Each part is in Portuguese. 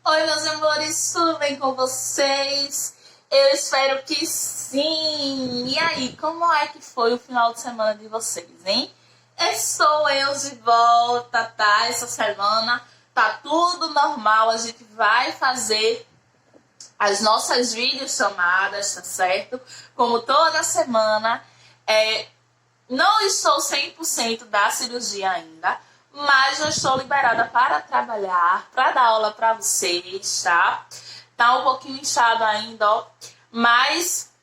Oi, meus amores, tudo bem com vocês? Eu espero que sim! E aí, como é que foi o final de semana de vocês, hein? Estou eu de volta, tá? Essa semana tá tudo normal, a gente vai fazer as nossas videochamadas, tá certo? Como toda semana. Não estou 100% da cirurgia ainda, mas já estou liberada para trabalhar, para dar aula para vocês, tá? Tá um pouquinho inchado ainda, ó, mas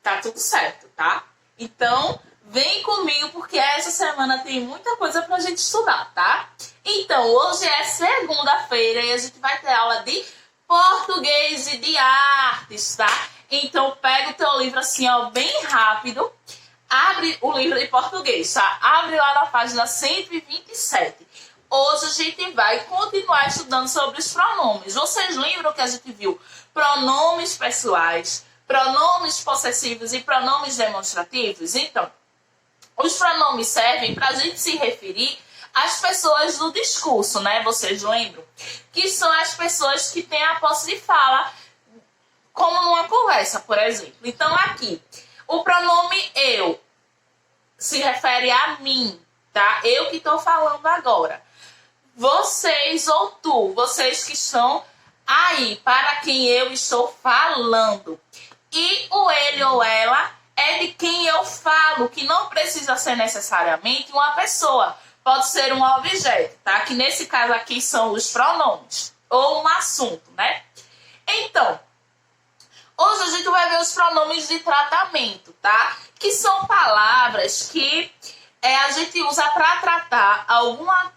tá tudo certo, tá? Então, vem comigo porque essa semana tem muita coisa pra gente estudar, tá? Então, hoje é segunda-feira e a gente vai ter aula de português e de artes, tá? Então, pega o teu livro assim, ó, bem rápido. Abre o livro de português, tá? Abre lá na página 127. Hoje a gente vai continuar estudando sobre os pronomes. Vocês lembram que a gente viu pronomes pessoais, pronomes possessivos e pronomes demonstrativos? Então, os pronomes servem para a gente se referir às pessoas do discurso, né? Vocês lembram? Que são as pessoas que têm a posse de fala, como numa conversa, por exemplo. Então, aqui, o pronome eu se refere a mim, tá? Eu que estou falando agora. Vocês ou tu, vocês que estão aí, para quem eu estou falando. E o ele ou ela é de quem eu falo, que não precisa ser necessariamente uma pessoa. Pode ser um objeto, tá? Que nesse caso aqui são os pronomes. Ou um assunto, né? Então, hoje a gente vai ver os pronomes de tratamento, tá? Que são palavras que a gente usa para tratar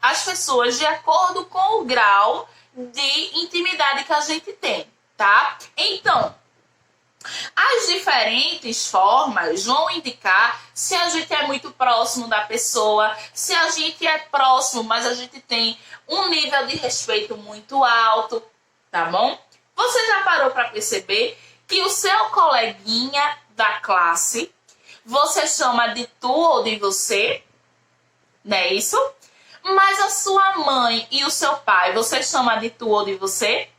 as pessoas de acordo com o grau de intimidade que a gente tem, tá? Então, as diferentes formas vão indicar se a gente é muito próximo da pessoa, se a gente é próximo, mas a gente tem um nível de respeito muito alto, tá bom? Você já parou para perceber que o seu coleguinha da classe você chama de tu ou de você, não é isso? Mas a sua mãe e o seu pai, você chama de tu ou de você?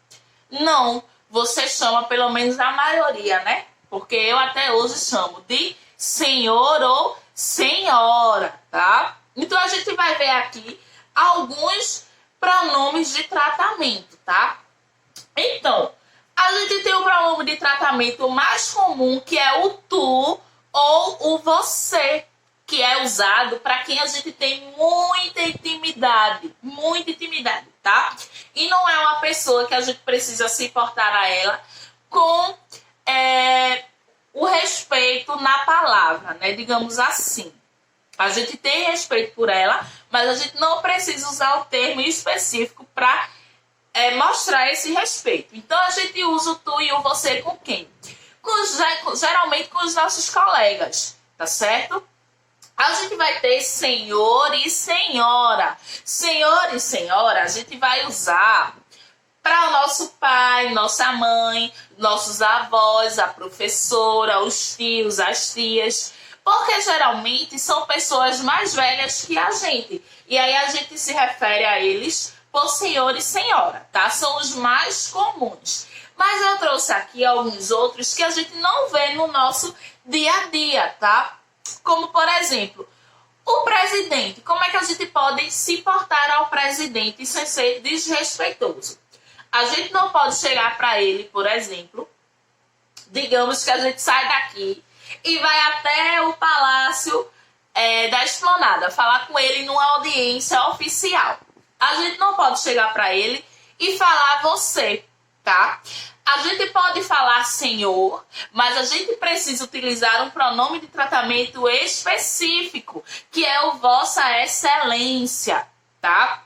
Não, você chama pelo menos a maioria, né? Porque eu até hoje chamo de senhor ou senhora, tá? Então a gente vai ver aqui alguns pronomes de tratamento, tá? Então, a gente tem o pronome de tratamento mais comum, que é o tu ou o você, que é usado para quem a gente tem muita intimidade, tá? E não é uma pessoa que a gente precisa se portar a ela com o respeito na palavra, né? Digamos assim. A gente tem respeito por ela, mas a gente não precisa usar o termo específico para mostrar esse respeito. Então, a gente usa o tu e o você com quem? Geralmente com os nossos colegas, tá certo? A gente vai ter senhor e senhora. Senhor e senhora a gente vai usar para o nosso pai, nossa mãe, nossos avós, a professora, os tios, as tias, porque geralmente são pessoas mais velhas que a gente. E aí a gente se refere a eles por senhor e senhora, tá? São os mais comuns. Mas eu trouxe aqui alguns outros que a gente não vê no nosso dia a dia, tá? Como, por exemplo, o presidente. Como é que a gente pode se portar ao presidente sem ser desrespeitoso? A gente não pode chegar para ele, por exemplo, digamos que a gente sai daqui e vai até o Palácio da Esplanada, falar com ele numa audiência oficial. A gente não pode chegar para ele e falar você, tá? A gente pode falar senhor, mas a gente precisa utilizar um pronome de tratamento específico, que é o vossa excelência, tá?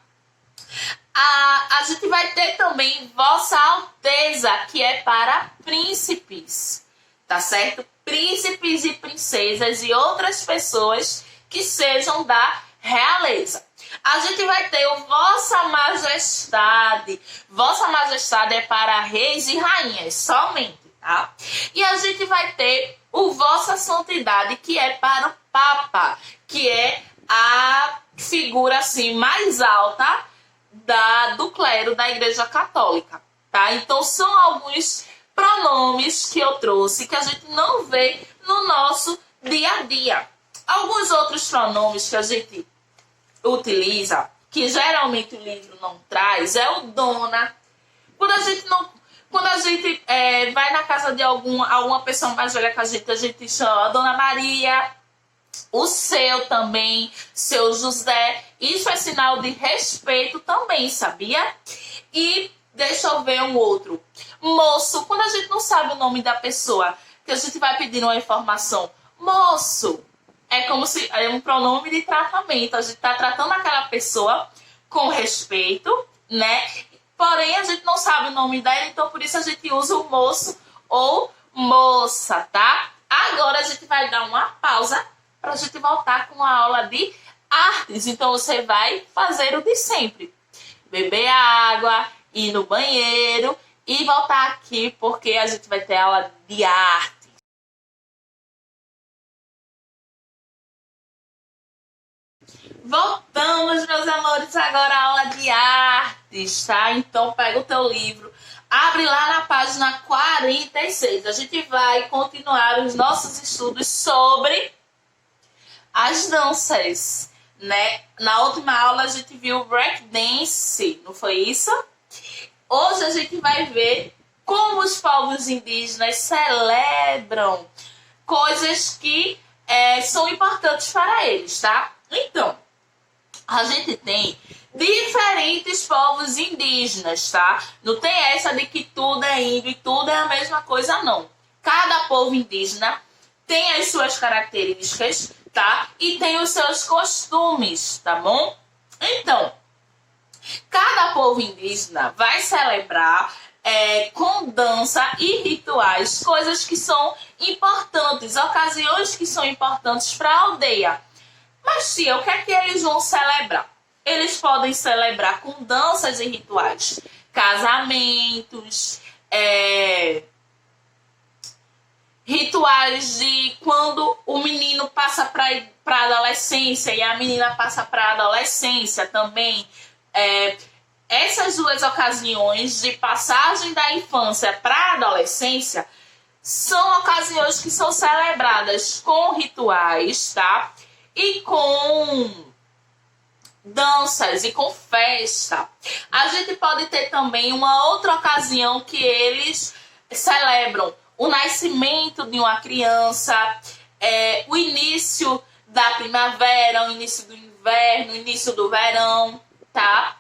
A gente vai ter também vossa alteza, que é para príncipes, tá certo? Príncipes e princesas e outras pessoas que sejam da realeza. A gente vai ter o Vossa Majestade. Vossa Majestade é para reis e rainhas somente, tá? E a gente vai ter o Vossa Santidade, que é para o Papa, que é a figura assim mais alta do clero da Igreja Católica, tá? Então são alguns pronomes que eu trouxe que a gente não vê no nosso dia a dia. Alguns outros pronomes que a gente utiliza, que geralmente o livro não traz, é o dona. Quando a gente vai na casa de alguma pessoa mais velha que a gente chama Dona Maria, o seu também, seu José. Isso é sinal de respeito também, sabia? E deixa eu ver um outro. Moço, quando a gente não sabe o nome da pessoa, que a gente vai pedir uma informação. Moço, é como se é um pronome de tratamento. A gente está tratando aquela pessoa com respeito, né? Porém, a gente não sabe o nome dela, então por isso a gente usa o moço ou moça, tá? Agora a gente vai dar uma pausa para a gente voltar com a aula de artes. Então você vai fazer o de sempre. Beber água, ir no banheiro e voltar aqui porque a gente vai ter aula de arte. Voltamos, meus amores, agora a aula de artes, tá? Então pega o teu livro, abre lá na página 46. A gente vai continuar os nossos estudos sobre as danças, né? Na última aula a gente viu breakdance, não foi isso? Hoje a gente vai ver como os povos indígenas celebram coisas que são importantes para eles, tá? Então, a gente tem diferentes povos indígenas, tá? Não tem essa de que tudo é índio e tudo é a mesma coisa, não. Cada povo indígena tem as suas características, tá? E tem os seus costumes, tá bom? Então, cada povo indígena vai celebrar com dança e rituais coisas que são importantes, ocasiões que são importantes para a aldeia. Mas, tia, o que é que eles vão celebrar? Eles podem celebrar com danças e rituais, casamentos, rituais de quando o menino passa para a adolescência e a menina passa para a adolescência também. Essas duas ocasiões de passagem da infância para a adolescência são ocasiões que são celebradas com rituais, tá? E com danças e com festa. A gente pode ter também uma outra ocasião que eles celebram o nascimento de uma criança, o início da primavera, o início do inverno, o início do verão, tá?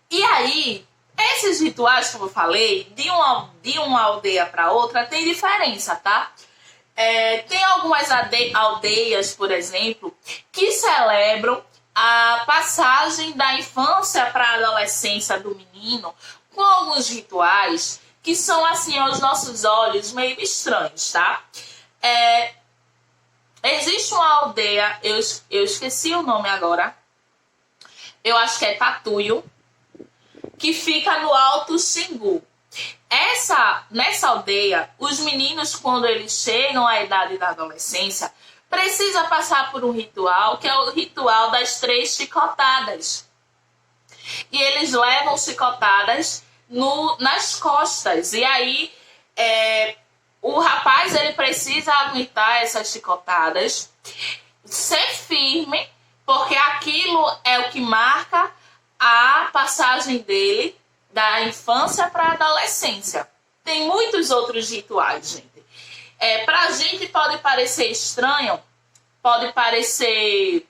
E aí, esses rituais, como eu falei, de uma aldeia para outra, tem diferença, tá? Tem algumas aldeias, por exemplo, que celebram a passagem da infância para a adolescência do menino com alguns rituais que são, assim, aos nossos olhos, meio estranhos, tá? Existe uma aldeia, eu esqueci o nome agora, eu acho que é Tatuio, que fica no Alto Xingu. Nessa aldeia, os meninos, quando eles chegam à idade da adolescência, precisam passar por um ritual, que é o ritual das 3 chicotadas. E eles levam chicotadas nas costas. E aí, o rapaz ele precisa aguentar essas chicotadas, ser firme, porque aquilo é o que marca a passagem dele da infância para a adolescência. Tem muitos outros rituais, gente. Pra gente pode parecer estranho, pode parecer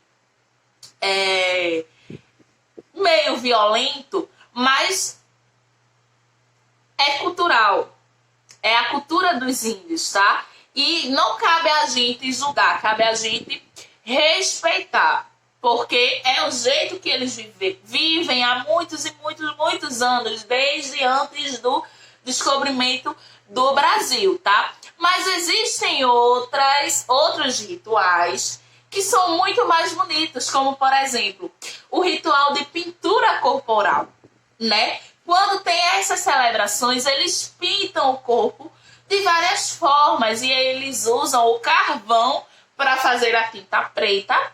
meio violento, mas é cultural. É a cultura dos índios, tá? E não cabe a gente julgar, cabe a gente respeitar. Porque é o jeito que eles vivem há muitos e muitos anos, desde antes do descobrimento do Brasil, tá? Mas existem outros rituais que são muito mais bonitos, como, por exemplo, o ritual de pintura corporal, né? Quando tem essas celebrações, eles pintam o corpo de várias formas e eles usam o carvão para fazer a tinta preta.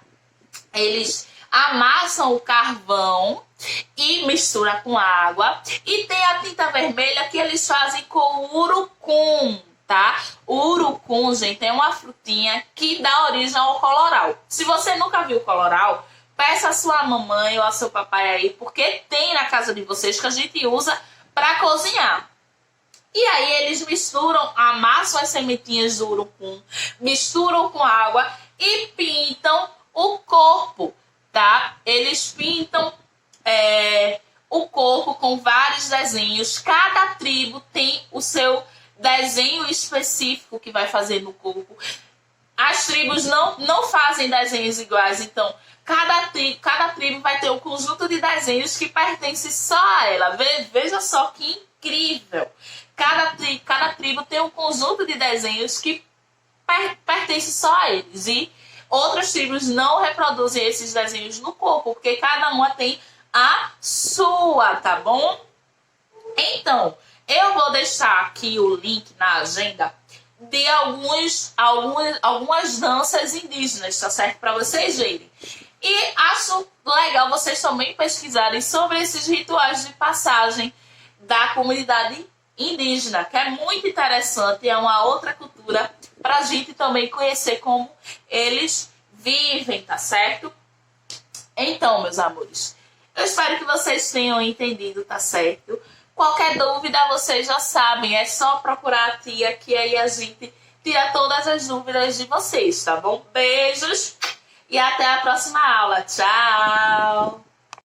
Eles amassam o carvão e mistura com água. E tem a tinta vermelha que eles fazem com o urucum, tá? O urucum, gente, é uma frutinha que dá origem ao coloral. Se você nunca viu coloral, peça a sua mamãe ou a seu papai aí, porque tem na casa de vocês que a gente usa para cozinhar. E aí eles misturam, amassam as sementinhas do urucum, misturam com água e pintam o corpo, tá? Eles pintam o corpo com vários desenhos. Cada tribo tem o seu desenho específico que vai fazer no corpo. As tribos não fazem desenhos iguais, então cada tribo vai ter um conjunto de desenhos que pertence só a ela. Veja só que incrível! Cada tribo tem um conjunto de desenhos que pertence só a eles. E outras tribos não reproduzem esses desenhos no corpo, porque cada uma tem a sua, tá bom? Então, eu vou deixar aqui o link na agenda de algumas danças indígenas, tá certo? Para vocês verem. E acho legal vocês também pesquisarem sobre esses rituais de passagem da comunidade indígena, que é muito interessante, é uma outra cultura para a gente também conhecer como eles vivem, tá certo? Então, meus amores, eu espero que vocês tenham entendido, tá certo? Qualquer dúvida, vocês já sabem, é só procurar a tia, que aí a gente tira todas as dúvidas de vocês, tá bom? Beijos e até a próxima aula. Tchau!